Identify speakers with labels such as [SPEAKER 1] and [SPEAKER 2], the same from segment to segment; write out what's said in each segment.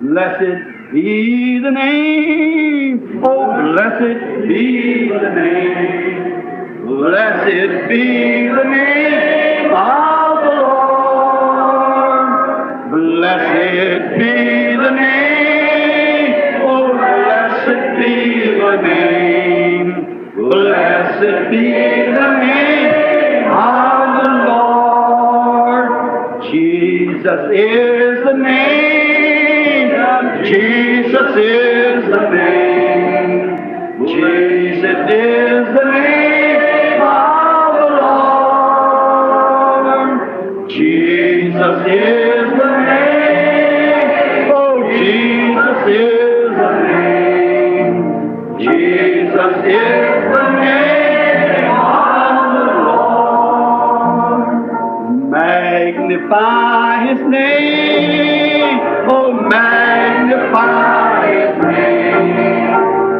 [SPEAKER 1] Blessed be the name, oh blessed be the name, blessed be the name of the Lord, blessed be the name, oh blessed be the name, blessed be the name of the Lord. Jesus is the name. Jesus is the name. Jesus is the name of the Lord. Jesus is the name. Oh, Jesus is the name. Jesus is the name of the Lord. Magnify His name. Oh, magnify His name.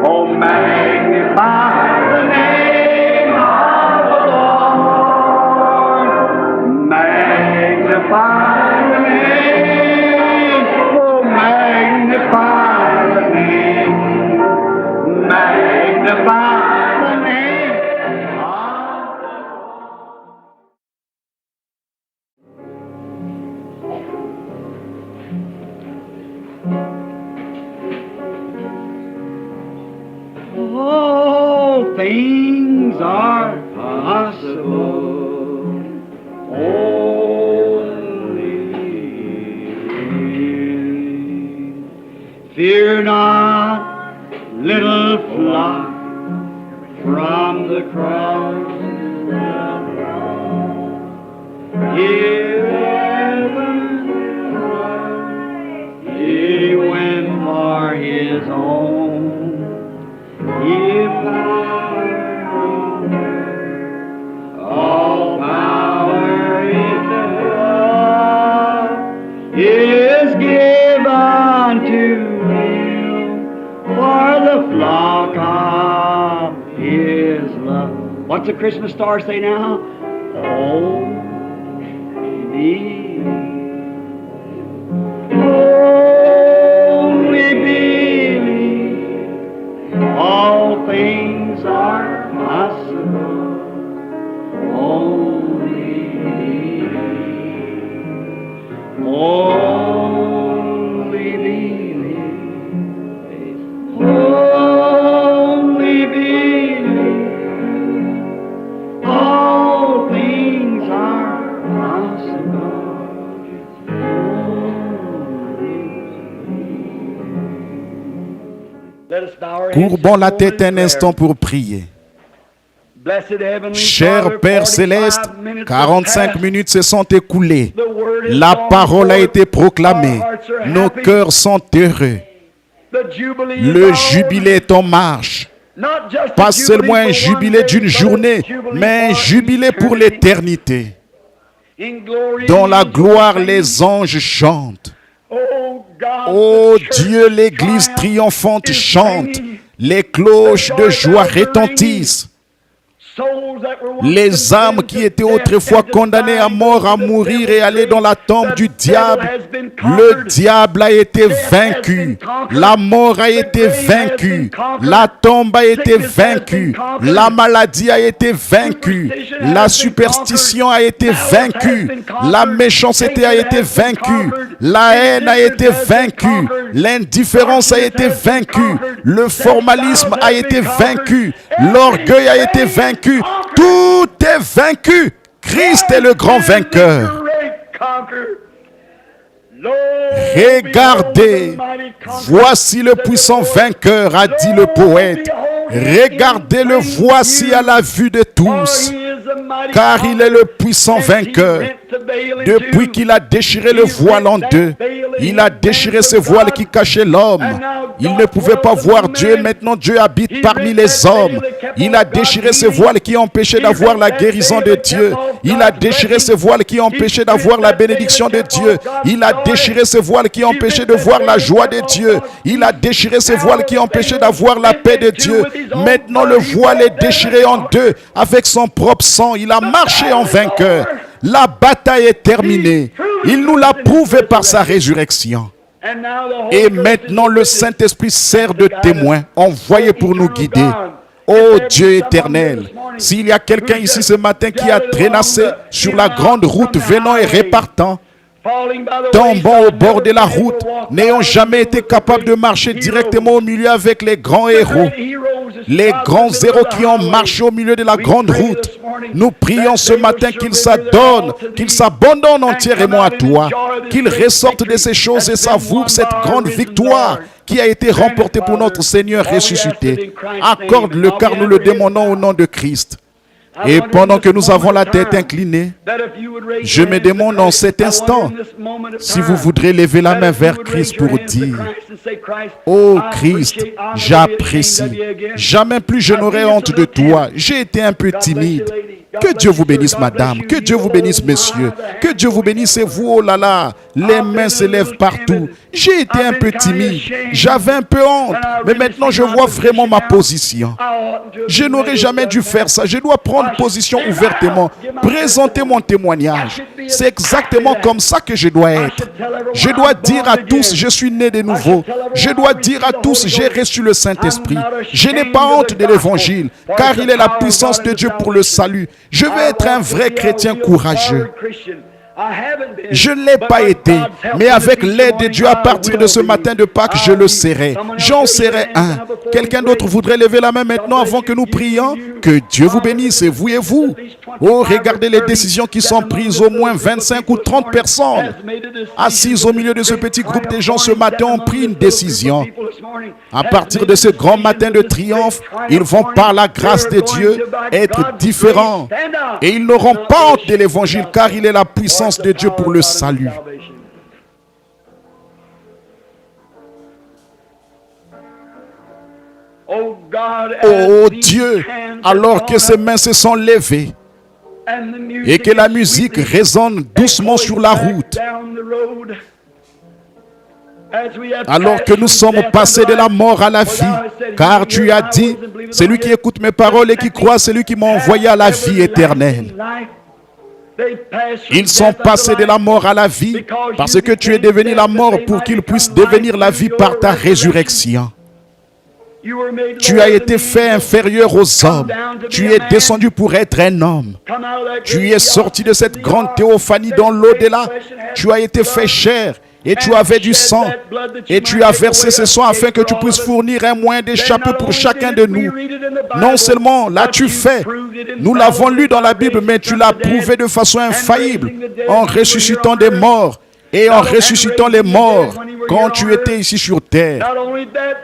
[SPEAKER 1] Oh, magnify the name of the Lord. Magnify the name. Oh, magnify the name. Magnify the name of the All things are possible. Only fear not, little flock, from the cross. Heaven, He went for His own. All power in the world is given to Him for the flock of His love. What's the Christmas star say now? Oh, thee. Only believe. All things are possible. Only believe. Only believe. Only believe. All things are possible.
[SPEAKER 2] Courbons la tête un instant pour prier. Cher Père Céleste, 45 minutes se sont écoulées. La parole a été proclamée. Nos cœurs sont heureux. Le jubilé est en marche. Pas seulement un jubilé d'une journée, mais un jubilé pour l'éternité. Dans la gloire, les anges chantent. Oh Dieu, l'Église triomphante chante. Les cloches de joie retentissent. Les âmes qui étaient autrefois condamnées à mort, à mourir et aller dans la tombe du diable, le diable a été vaincu, la mort a été vaincue, la tombe a été vaincue, la maladie a été vaincue, la superstition a été vaincue, la méchanceté a été vaincue, la haine a été vaincue, l'indifférence a été vaincue, le formalisme a été vaincu, l'orgueil a été vaincu. Tout est vaincu. Christ est le grand vainqueur. Regardez, voici le puissant vainqueur, a dit le poète. Regardez-le, voici à la vue de tous, car il est le puissant vainqueur. Depuis qu'il a déchiré le voile en deux, il a déchiré ce voile qui cachait l'homme. Il ne pouvait pas voir Dieu. Maintenant Dieu habite parmi les hommes. Il a déchiré ce voile qui empêchait d'avoir la guérison de Dieu. Il a déchiré ce voile qui empêchait d'avoir la bénédiction de Dieu. Il a déchiré ce voile qui empêchait de voir la joie de Dieu. Il a déchiré ce voile qui empêchait d'avoir la paix de Dieu. Maintenant le voile est déchiré en deux avec son propre sang. Il a marché en vainqueur. La bataille est terminée. Il nous l'a prouvé par sa résurrection. Et maintenant, le Saint-Esprit sert de témoin, envoyé pour nous guider. Ô Dieu éternel, s'il y a quelqu'un ici ce matin qui a trénassé sur la grande route venant et repartant, tombant au bord de la route, n'ayant jamais été capable de marcher directement au milieu avec les grands héros, les grands héros qui ont marché au milieu de la grande route, nous prions ce matin qu'ils s'adonnent, qu'ils s'abandonnent entièrement à toi, qu'ils ressortent de ces choses et savourent cette grande victoire qui a été remportée pour notre Seigneur ressuscité. Accorde-le car nous le demandons au nom de Christ. Et pendant que nous avons la tête inclinée, je me demande en cet instant si vous voudrez lever la main vers Christ pour dire: oh Christ, j'apprécie. Jamais plus je n'aurai honte de toi. J'ai été un peu timide. Que Dieu vous bénisse, madame. Que Dieu vous bénisse, monsieur. Que Dieu vous bénisse et vous, oh là là, les mains se lèvent partout. J'ai été un peu timide. J'avais un peu honte. Mais maintenant, je vois vraiment ma position. Je n'aurais jamais dû faire ça. Je dois prendre position ouvertement. Présenter mon témoignage. C'est exactement comme ça que je dois être. Je dois dire à tous, je suis né de nouveau. Je dois dire à tous, j'ai reçu le Saint-Esprit. Je n'ai pas honte de l'Évangile, car il est la puissance de Dieu pour le salut. Je veux être un vrai chrétien courageux. Je ne l'ai pas été, mais avec l'aide de Dieu, à partir de ce matin de Pâques, je le serai. J'en serai un. Quelqu'un d'autre voudrait lever la main maintenant avant que nous prions? Que Dieu vous bénisse, et vous et vous. Oh, regardez les décisions qui sont prises. Au moins 25 ou 30 personnes assises au milieu de ce petit groupe de gens ce matin ont pris une décision. À partir de ce grand matin de triomphe, ils vont par la grâce de Dieu être différents. Et ils n'auront pas honte de l'Évangile, car il est la puissance de Dieu pour le salut. Oh Dieu, alors que ses mains se sont levées et que la musique résonne doucement sur la route, alors que nous sommes passés de la mort à la vie, car tu as dit, celui qui écoute mes paroles et qui croit, celui qui m'a envoyé à la vie éternelle. Ils sont passés de la mort à la vie parce que tu es devenu la mort pour qu'ils puissent devenir la vie par ta résurrection. Tu as été fait inférieur aux hommes. Tu es descendu pour être un homme. Tu es sorti de cette grande théophanie dans l'au-delà. Tu as été fait chair. Et tu avais du sang, et tu as versé ce sang afin que tu puisses fournir un moyen d'échapper pour chacun de nous. Non seulement l'as-tu fait, nous l'avons lu dans la Bible, mais tu l'as prouvé de façon infaillible en ressuscitant des morts et en ressuscitant les morts quand tu étais ici sur terre.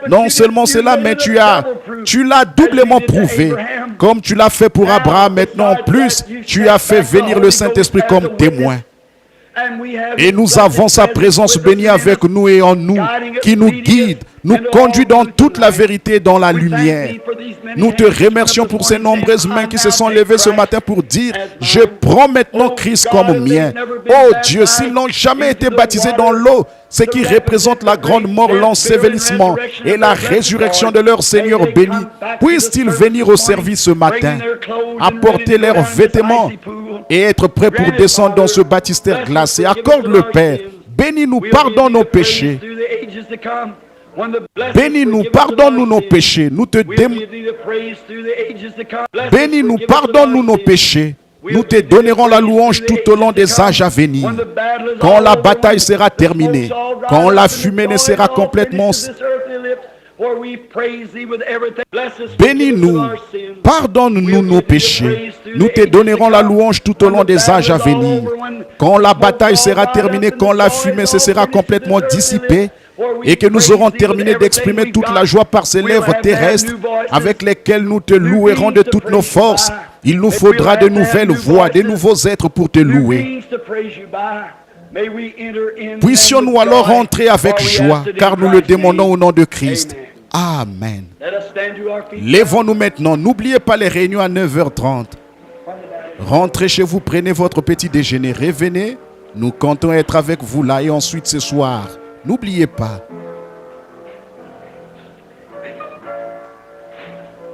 [SPEAKER 2] Non seulement cela, mais tu l'as doublement prouvé, comme tu l'as fait pour Abraham. Maintenant, en plus, tu as fait venir le Saint-Esprit comme témoin. Et nous avons sa présence bénie avec nous et en nous, qui nous guide, nous conduit dans toute la vérité et dans la lumière. Nous te remercions pour ces nombreuses mains qui se sont levées ce matin pour dire: je prends maintenant Christ comme mien. Oh Dieu, s'ils n'ont jamais été baptisés dans l'eau, ce qui représente la grande mort, l'ensevelissement et la résurrection de leur Seigneur béni, puissent-ils venir au service ce matin, apporter leurs vêtements et être prêts pour descendre dans ce baptistère glacé. Accorde-le, Père. Bénis-nous, pardonne nos péchés. Bénis-nous, pardonne-nous nos péchés. Bénis-nous, pardonne-nous nos péchés. Nous te donnerons la louange tout au long des âges à venir. Quand la bataille sera terminée, quand la fumée ne sera complètement... Bénis-nous, pardonne-nous nos péchés. Nous te donnerons la louange tout au long des âges à venir. Quand la bataille sera terminée, quand la fumée se sera complètement dissipée, et que nous aurons terminé d'exprimer toute la joie par ces lèvres terrestres avec lesquelles nous te louerons de toutes nos forces, il nous faudra de nouvelles voix, de nouveaux êtres pour te louer. Puissions-nous alors entrer avec joie, car nous le demandons au nom de Christ. Amen. Lèvons-nous maintenant. N'oubliez pas les réunions à 9h30. Rentrez chez vous, prenez votre petit déjeuner, revenez. Nous comptons être avec vous là et ensuite ce soir. N'oubliez pas.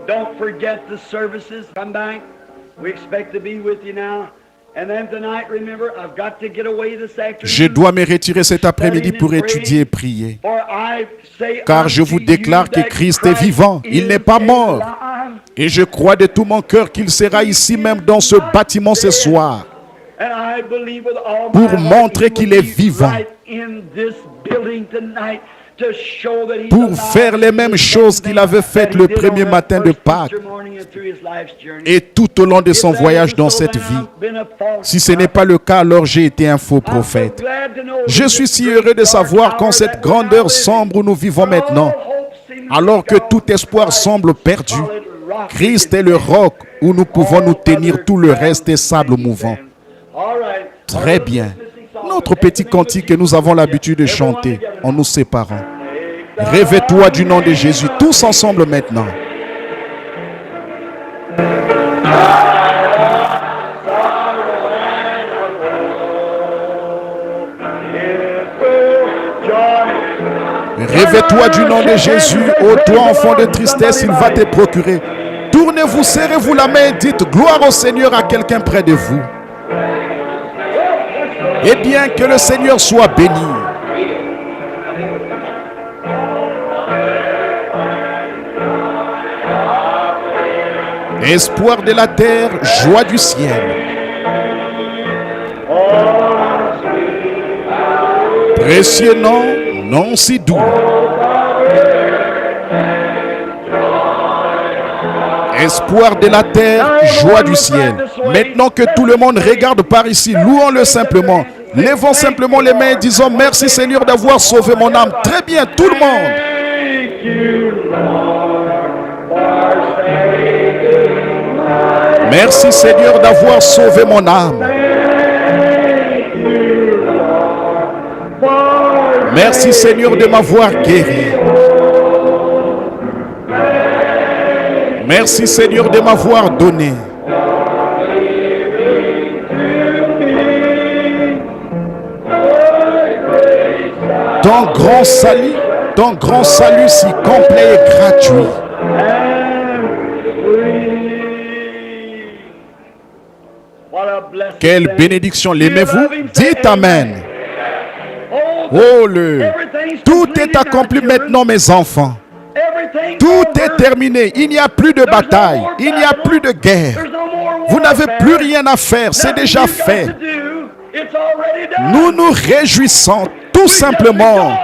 [SPEAKER 1] Don't forget the services. Come back. We expect to be with you now.
[SPEAKER 2] Je dois me retirer cet après-midi pour étudier et prier. Car je vous déclare que Christ est vivant, il n'est pas mort. Et je crois de tout mon cœur qu'il sera ici même dans ce bâtiment ce soir pour montrer qu'il est vivant, pour faire les mêmes choses qu'il avait faites le premier matin de Pâques et tout au long de son voyage dans cette vie. Si ce n'est pas le cas, alors j'ai été un faux prophète. Je suis si heureux de savoir qu'en cette grandeur sombre où nous vivons maintenant, alors que tout espoir semble perdu, Christ est le roc où nous pouvons nous tenir, tout le reste est sable mouvant. Très bien. Notre petit cantique que nous avons l'habitude de chanter en nous séparant. Rêve-toi du nom de Jésus, tous ensemble maintenant. Rêve-toi du nom de Jésus, ô toi enfant de tristesse, il va te procurer. Tournez-vous, serrez-vous la main et dites gloire au Seigneur à quelqu'un près de vous. Eh bien, que le Seigneur soit béni. Espoir de la terre, joie du ciel. Précieux nom, nom si doux. Espoir de la terre, joie du ciel. Maintenant que tout le monde regarde par ici, louons-le simplement. Levons simplement les mains et disons merci Seigneur d'avoir sauvé mon âme. Très bien, tout le monde. Merci Seigneur d'avoir sauvé mon âme. Merci Seigneur de m'avoir guéri. Merci Seigneur de m'avoir donné. Ton grand salut si complet et gratuit. Quelle bénédiction, l'aimez-vous? Dites Amen. Oh, tout est accompli maintenant, mes enfants. Tout est terminé. Il n'y a plus de bataille. Il n'y a plus de guerre. Vous n'avez plus rien à faire. C'est déjà fait. Nous nous réjouissons tout simplement.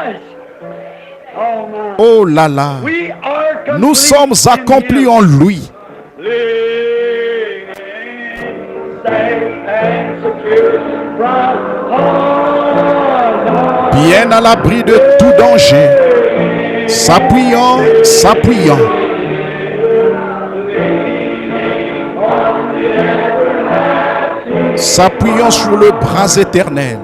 [SPEAKER 2] Oh là là. Nous sommes accomplis en lui. Bien à l'abri de tout danger. S'appuyant. S'appuyant sur le bras éternel.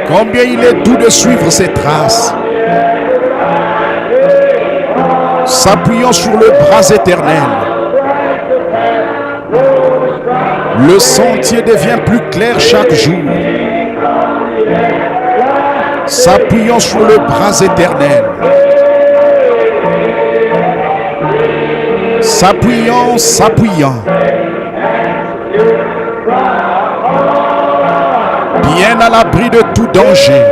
[SPEAKER 2] Combien il est doux de suivre ses traces. S'appuyant sur le bras éternel. Le sentier devient plus clair chaque jour. S'appuyant sur le bras éternel. S'appuyant. Bien à l'abri de tout danger.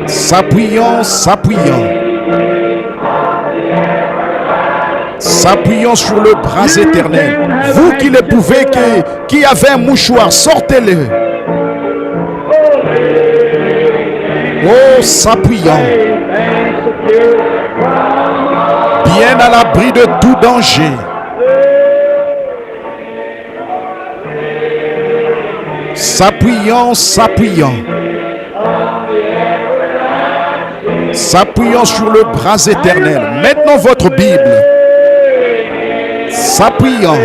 [SPEAKER 2] S'appuyant. S'appuyant sur le bras éternel. Vous qui le pouvez, qui avez un mouchoir, sortez-le. Oh, s'appuyant. Bien à l'abri de tout danger. S'appuyant. S'appuyant sur le bras éternel. Maintenant votre Bible. S'appuyant.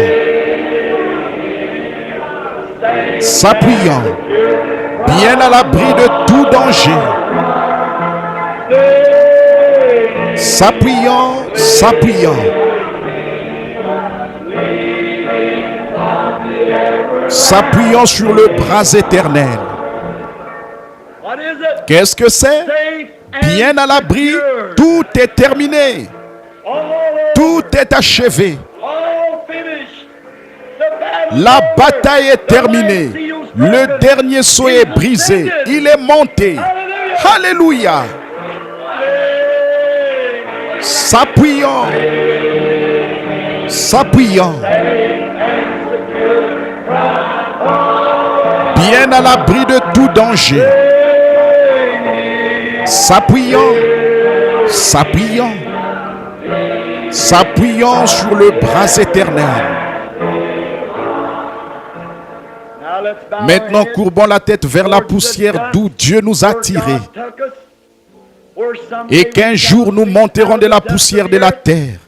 [SPEAKER 2] Bien à l'abri de tout danger. S'appuyant. S'appuyant sur le bras éternel. Qu'est-ce que c'est? Bien à l'abri Tout est terminé. Tout est achevé. La bataille est terminée. Le dernier sceau est brisé. Il est monté. Alléluia. S'appuyant. S'appuyant. Bien à l'abri de tout danger. S'appuyant. S'appuyant. S'appuyant sur le bras éternel. Maintenant, courbons la tête vers la poussière d'où Dieu nous a tirés. Et qu'un jour nous monterons de la poussière de la terre.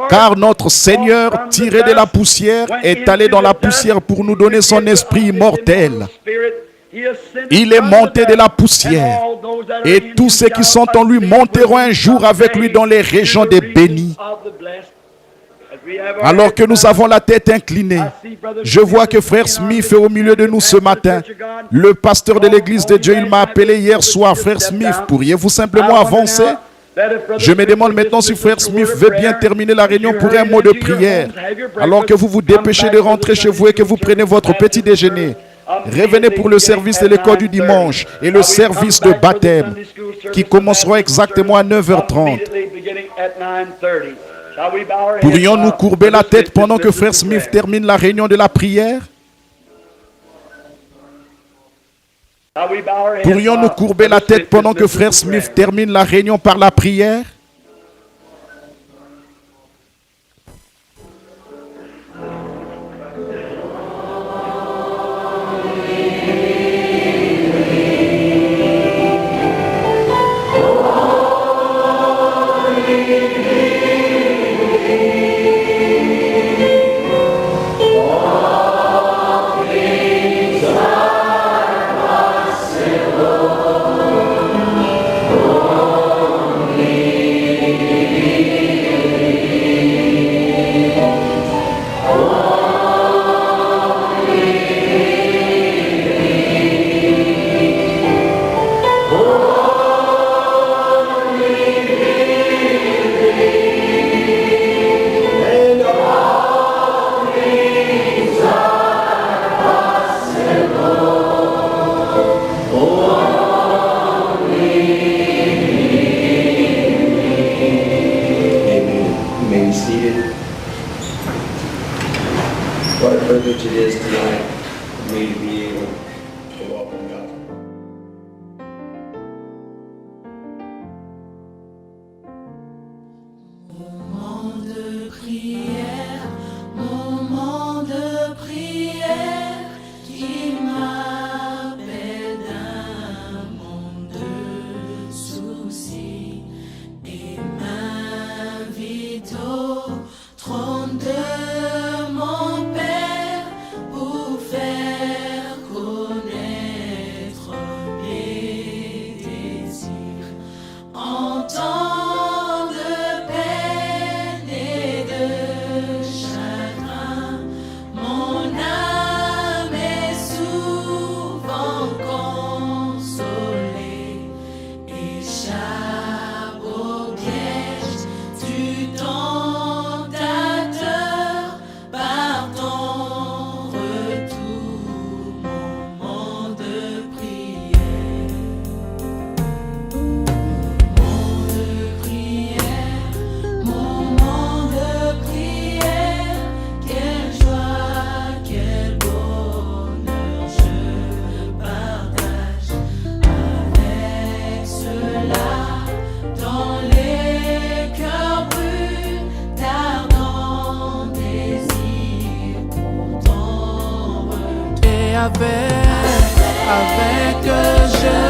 [SPEAKER 2] Car notre Seigneur, tiré de la poussière, est allé dans la poussière pour nous donner son esprit immortel. Il est monté de la poussière. Et tous ceux qui sont en lui monteront un jour avec lui dans les régions des bénis. Alors que nous avons la tête inclinée, je vois que frère Smith est au milieu de nous ce matin. Le pasteur de l'église de Dieu, il m'a appelé hier soir. Frère Smith, pourriez-vous simplement avancer? Je me demande maintenant si frère Smith veut bien terminer la réunion pour un mot de prière. Alors que vous vous dépêchez de rentrer chez vous et que vous prenez votre petit déjeuner. Revenez pour le service de l'école du dimanche et le service de baptême qui commencera exactement à 9h30. Pourrions-nous courber la tête pendant que frère Smith termine la réunion de la prière? Pourrions-nous courber la tête pendant que frère Smith termine la réunion par la prière?
[SPEAKER 3] Avec je